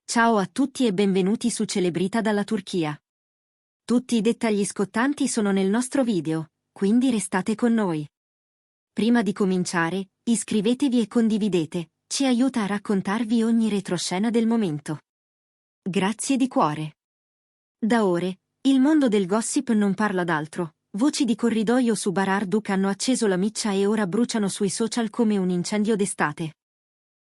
Ciao a tutti e benvenuti su Celebrita dalla Turchia. Tutti i dettagli scottanti sono nel nostro video, quindi restate con noi. Prima di cominciare, iscrivetevi e condividete, ci aiuta a raccontarvi ogni retroscena del momento. Grazie di cuore. Da ore, il mondo del gossip non parla d'altro. Voci di corridoio su Bararduk hanno acceso la miccia e ora bruciano sui social come un incendio d'estate.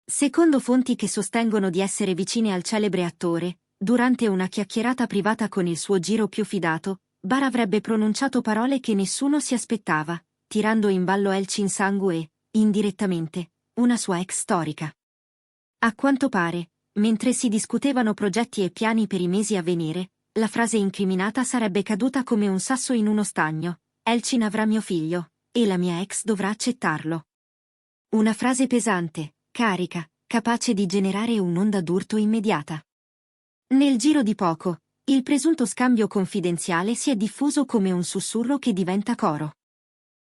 Secondo fonti che sostengono di essere vicine al celebre attore, durante una chiacchierata privata con il suo giro più fidato, Bar avrebbe pronunciato parole che nessuno si aspettava, tirando in ballo Elçin Sangu e, indirettamente, una sua ex storica. A quanto pare, mentre si discutevano progetti e piani per i mesi a venire, la frase incriminata sarebbe caduta come un sasso in uno stagno: Elçin avrà mio figlio, e la mia ex dovrà accettarlo. Una frase pesante, carica, capace di generare un'onda d'urto immediata. Nel giro di poco, il presunto scambio confidenziale si è diffuso come un sussurro che diventa coro.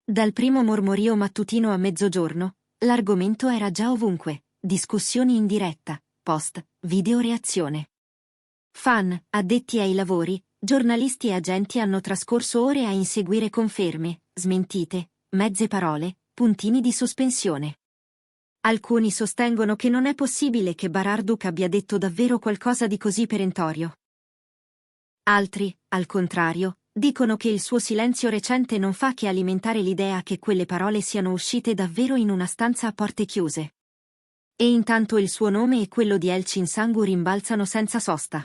Dal primo mormorio mattutino a mezzogiorno, l'argomento era già ovunque: discussioni in diretta, post, video reazione. Fan, addetti ai lavori, giornalisti e agenti hanno trascorso ore a inseguire conferme, smentite, mezze parole, puntini di sospensione. Alcuni sostengono che non è possibile che Bararduk abbia detto davvero qualcosa di così perentorio. Altri, al contrario, dicono che il suo silenzio recente non fa che alimentare l'idea che quelle parole siano uscite davvero in una stanza a porte chiuse. E intanto il suo nome e quello di Elçin Sangu rimbalzano senza sosta.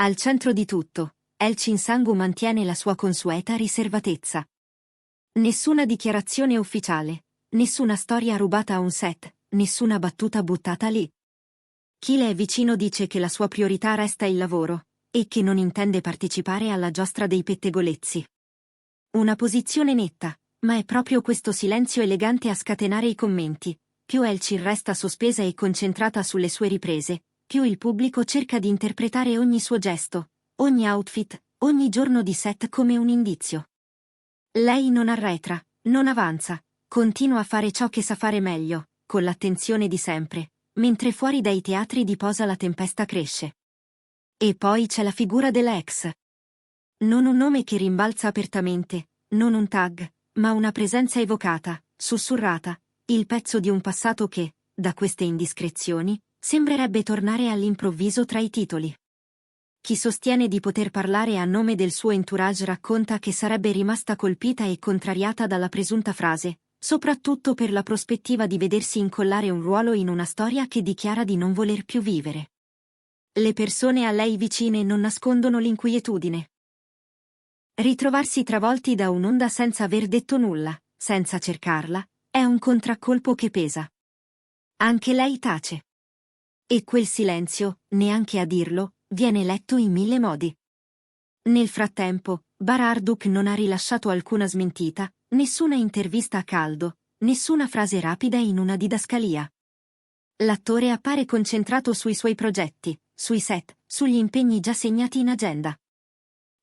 Al centro di tutto, Elçin Sangu mantiene la sua consueta riservatezza. Nessuna dichiarazione ufficiale. Nessuna storia rubata a un set, nessuna battuta buttata lì. Chi le è vicino dice che la sua priorità resta il lavoro, e che non intende partecipare alla giostra dei pettegolezzi. Una posizione netta, ma è proprio questo silenzio elegante a scatenare i commenti. Più Elçin resta sospesa e concentrata sulle sue riprese, più il pubblico cerca di interpretare ogni suo gesto, ogni outfit, ogni giorno di set come un indizio. Lei non arretra, non avanza. Continua a fare ciò che sa fare meglio, con l'attenzione di sempre, mentre fuori dai teatri di posa la tempesta cresce. E poi c'è la figura della ex. Non un nome che rimbalza apertamente, non un tag, ma una presenza evocata, sussurrata, il pezzo di un passato che, da queste indiscrezioni, sembrerebbe tornare all'improvviso tra i titoli. Chi sostiene di poter parlare a nome del suo entourage racconta che sarebbe rimasta colpita e contrariata dalla presunta frase, soprattutto per la prospettiva di vedersi incollare un ruolo in una storia che dichiara di non voler più vivere. Le persone a lei vicine non nascondono l'inquietudine. Ritrovarsi travolti da un'onda senza aver detto nulla, senza cercarla, è un contraccolpo che pesa. Anche lei tace. E quel silenzio, neanche a dirlo, viene letto in mille modi. Nel frattempo, Bararduk non ha rilasciato alcuna smentita, nessuna intervista a caldo, nessuna frase rapida in una didascalia. L'attore appare concentrato sui suoi progetti, sui set, sugli impegni già segnati in agenda.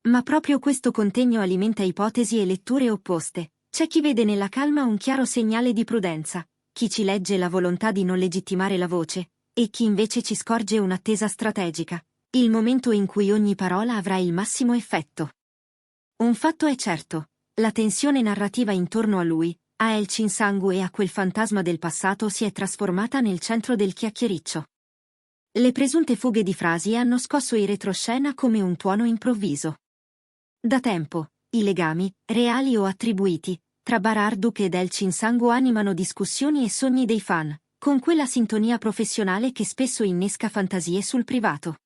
Ma proprio questo contegno alimenta ipotesi e letture opposte. C'è chi vede nella calma un chiaro segnale di prudenza, chi ci legge la volontà di non legittimare la voce, e chi invece ci scorge un'attesa strategica, il momento in cui ogni parola avrà il massimo effetto. Un fatto è certo: la tensione narrativa intorno a lui, a Elçin Sangu e a quel fantasma del passato si è trasformata nel centro del chiacchiericcio. Le presunte fughe di frasi hanno scosso i retroscena come un tuono improvviso. Da tempo, i legami, reali o attribuiti, tra Bararduk ed Elçin Sangu animano discussioni e sogni dei fan, con quella sintonia professionale che spesso innesca fantasie sul privato.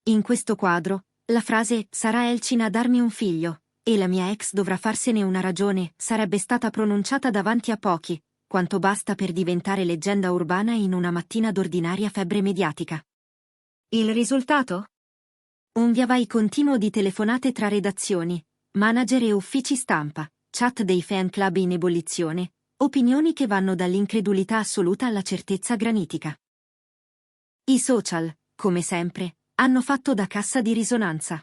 In questo quadro, la frase «sarà Elçin a darmi un figlio, e la mia ex dovrà farsene una ragione» sarebbe stata pronunciata davanti a pochi, quanto basta per diventare leggenda urbana in una mattina d'ordinaria febbre mediatica. Il risultato? Un viavai continuo di telefonate tra redazioni, manager e uffici stampa, chat dei fan club in ebollizione, opinioni che vanno dall'incredulità assoluta alla certezza granitica. I social, come sempre, hanno fatto da cassa di risonanza.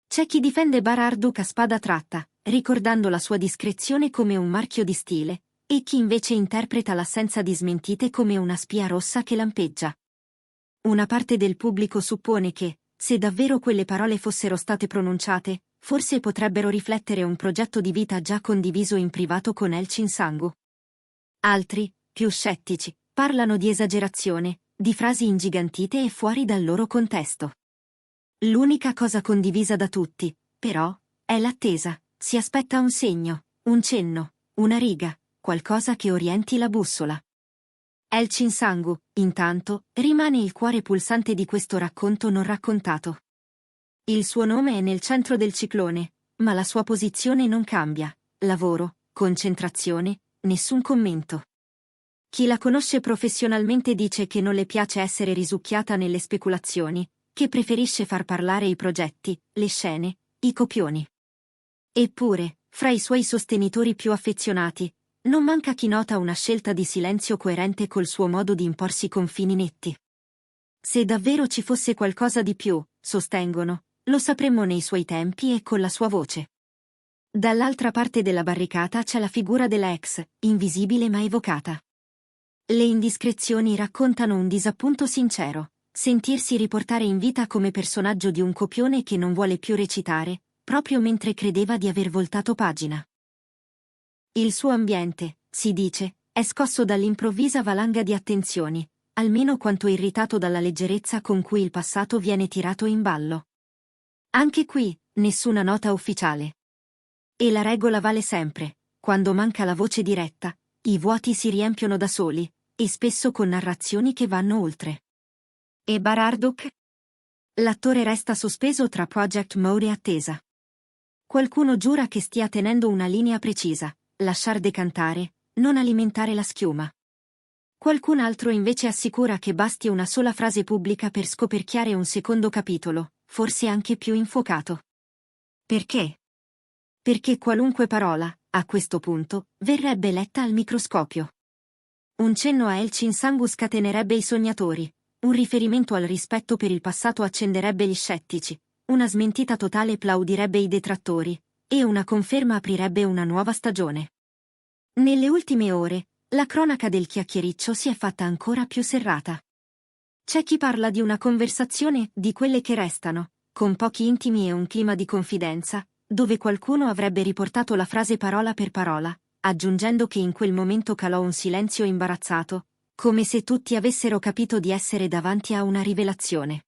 C'è chi difende Bararduk a spada tratta, ricordando la sua discrezione come un marchio di stile, e chi invece interpreta l'assenza di smentite come una spia rossa che lampeggia. Una parte del pubblico suppone che, se davvero quelle parole fossero state pronunciate, forse potrebbero riflettere un progetto di vita già condiviso in privato con Elchin Sangu. Altri, più scettici, parlano di esagerazione, di frasi ingigantite e fuori dal loro contesto. L'unica cosa condivisa da tutti, però, è l'attesa. Si aspetta un segno, un cenno, una riga, qualcosa che orienti la bussola. Elchin Sangu, intanto, rimane il cuore pulsante di questo racconto non raccontato. Il suo nome è nel centro del ciclone, ma la sua posizione non cambia. Lavoro, concentrazione, nessun commento. Chi la conosce professionalmente dice che non le piace essere risucchiata nelle speculazioni, che preferisce far parlare i progetti, le scene, i copioni. Eppure, fra i suoi sostenitori più affezionati, non manca chi nota una scelta di silenzio coerente col suo modo di imporsi confini netti. Se davvero ci fosse qualcosa di più, sostengono, lo sapremmo nei suoi tempi e con la sua voce. Dall'altra parte della barricata c'è la figura della ex, invisibile ma evocata. Le indiscrezioni raccontano un disappunto sincero, sentirsi riportare in vita come personaggio di un copione che non vuole più recitare, proprio mentre credeva di aver voltato pagina. Il suo ambiente, si dice, è scosso dall'improvvisa valanga di attenzioni, almeno quanto irritato dalla leggerezza con cui il passato viene tirato in ballo. Anche qui, nessuna nota ufficiale. E la regola vale sempre: quando manca la voce diretta, i vuoti si riempiono da soli, e spesso con narrazioni che vanno oltre. E Bararduk? L'attore resta sospeso tra project mode e attesa. Qualcuno giura che stia tenendo una linea precisa: lasciar decantare, non alimentare la schiuma. Qualcun altro invece assicura che basti una sola frase pubblica per scoperchiare un secondo capitolo, forse anche più infuocato. Perché? Perché qualunque parola, a questo punto, verrebbe letta al microscopio. Un cenno a Elchin Sangu scatenerebbe i sognatori, un riferimento al rispetto per il passato accenderebbe gli scettici, una smentita totale plaudirebbe i detrattori, e una conferma aprirebbe una nuova stagione. Nelle ultime ore, la cronaca del chiacchiericcio si è fatta ancora più serrata. C'è chi parla di una conversazione di quelle che restano, con pochi intimi e un clima di confidenza, dove qualcuno avrebbe riportato la frase parola per parola, aggiungendo che in quel momento calò un silenzio imbarazzato, come se tutti avessero capito di essere davanti a una rivelazione.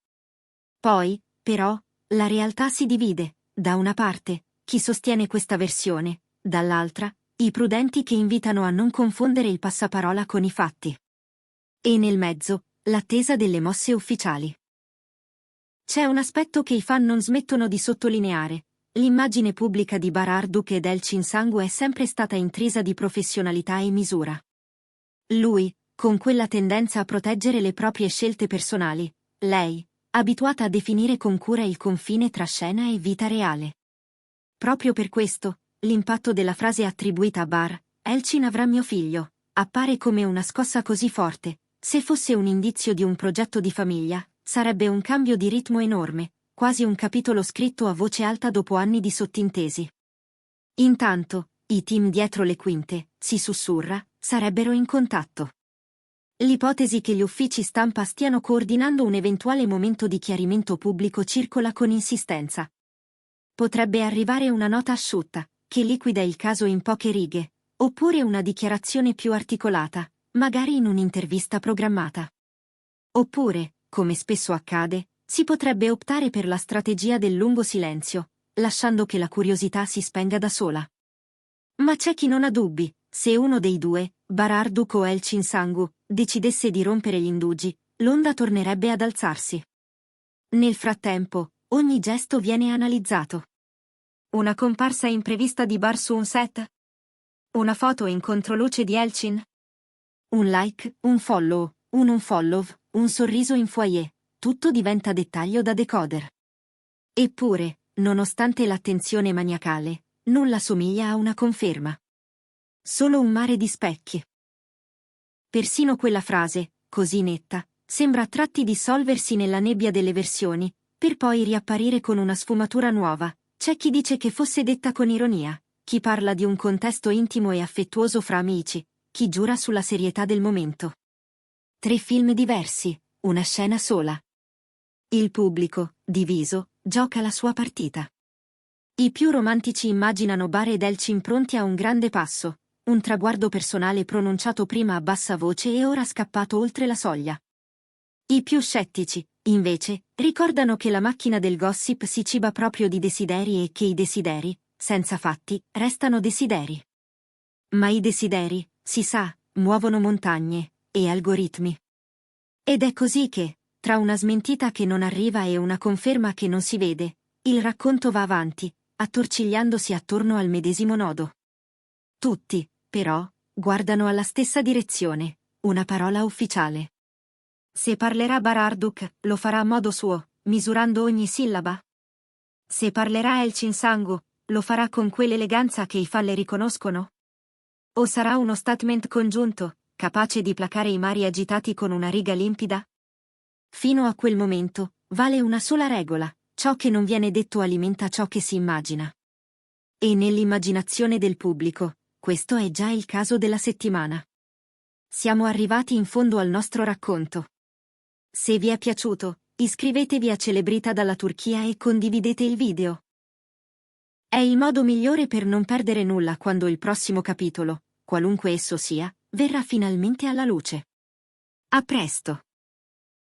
Poi, però, la realtà si divide, da una parte, chi sostiene questa versione, dall'altra, i prudenti che invitano a non confondere il passaparola con i fatti. E nel mezzo, l'attesa delle mosse ufficiali. C'è un aspetto che i fan non smettono di sottolineare: l'immagine pubblica di Bararduk ed Elchin Sangu è sempre stata intrisa di professionalità e misura. Lui, con quella tendenza a proteggere le proprie scelte personali, lei, abituata a definire con cura il confine tra scena e vita reale. Proprio per questo, l'impatto della frase attribuita a Bar, Elchin avrà mio figlio, appare come una scossa così forte. Se fosse un indizio di un progetto di famiglia, sarebbe un cambio di ritmo enorme, quasi un capitolo scritto a voce alta dopo anni di sottintesi. Intanto, i team dietro le quinte, si sussurra, sarebbero in contatto. L'ipotesi che gli uffici stampa stiano coordinando un eventuale momento di chiarimento pubblico circola con insistenza. Potrebbe arrivare una nota asciutta, che liquida il caso in poche righe, oppure una dichiarazione più articolata, magari in un'intervista programmata. Oppure, come spesso accade, si potrebbe optare per la strategia del lungo silenzio, lasciando che la curiosità si spenga da sola. Ma c'è chi non ha dubbi: se uno dei due, Bararduk o Elchin Sangu, decidesse di rompere gli indugi, l'onda tornerebbe ad alzarsi. Nel frattempo, ogni gesto viene analizzato. Una comparsa imprevista di Bar su un set? Una foto in controluce di Elchin? Un like, un follow, un unfollow, un sorriso in foyer, tutto diventa dettaglio da decoder. Eppure, nonostante l'attenzione maniacale, nulla somiglia a una conferma. Solo un mare di specchi. Persino quella frase, così netta, sembra a tratti dissolversi nella nebbia delle versioni, per poi riapparire con una sfumatura nuova. C'è chi dice che fosse detta con ironia, chi parla di un contesto intimo e affettuoso fra amici, chi giura sulla serietà del momento. 3 film diversi, una scena sola. Il pubblico, diviso, gioca la sua partita. I più romantici immaginano Bar ed Elchin pronti a un grande passo, un traguardo personale pronunciato prima a bassa voce e ora scappato oltre la soglia. I più scettici, invece, ricordano che la macchina del gossip si ciba proprio di desideri e che i desideri, senza fatti, restano desideri. Ma i desideri, si sa, muovono montagne e algoritmi. Ed è così che, tra una smentita che non arriva e una conferma che non si vede, il racconto va avanti, attorcigliandosi attorno al medesimo nodo. Tutti, però, guardano alla stessa direzione, una parola ufficiale. Se parlerà Bararduk, lo farà a modo suo, misurando ogni sillaba. Se parlerà Elchin Sangu, lo farà con quell'eleganza che i fan le riconoscono? O sarà uno statement congiunto, capace di placare i mari agitati con una riga limpida? Fino a quel momento, vale una sola regola: ciò che non viene detto alimenta ciò che si immagina. E nell'immaginazione del pubblico, questo è già il caso della settimana. Siamo arrivati in fondo al nostro racconto. Se vi è piaciuto, iscrivetevi a Celebrita dalla Turchia e condividete il video. È il modo migliore per non perdere nulla quando il prossimo capitolo, qualunque esso sia, verrà finalmente alla luce. A presto!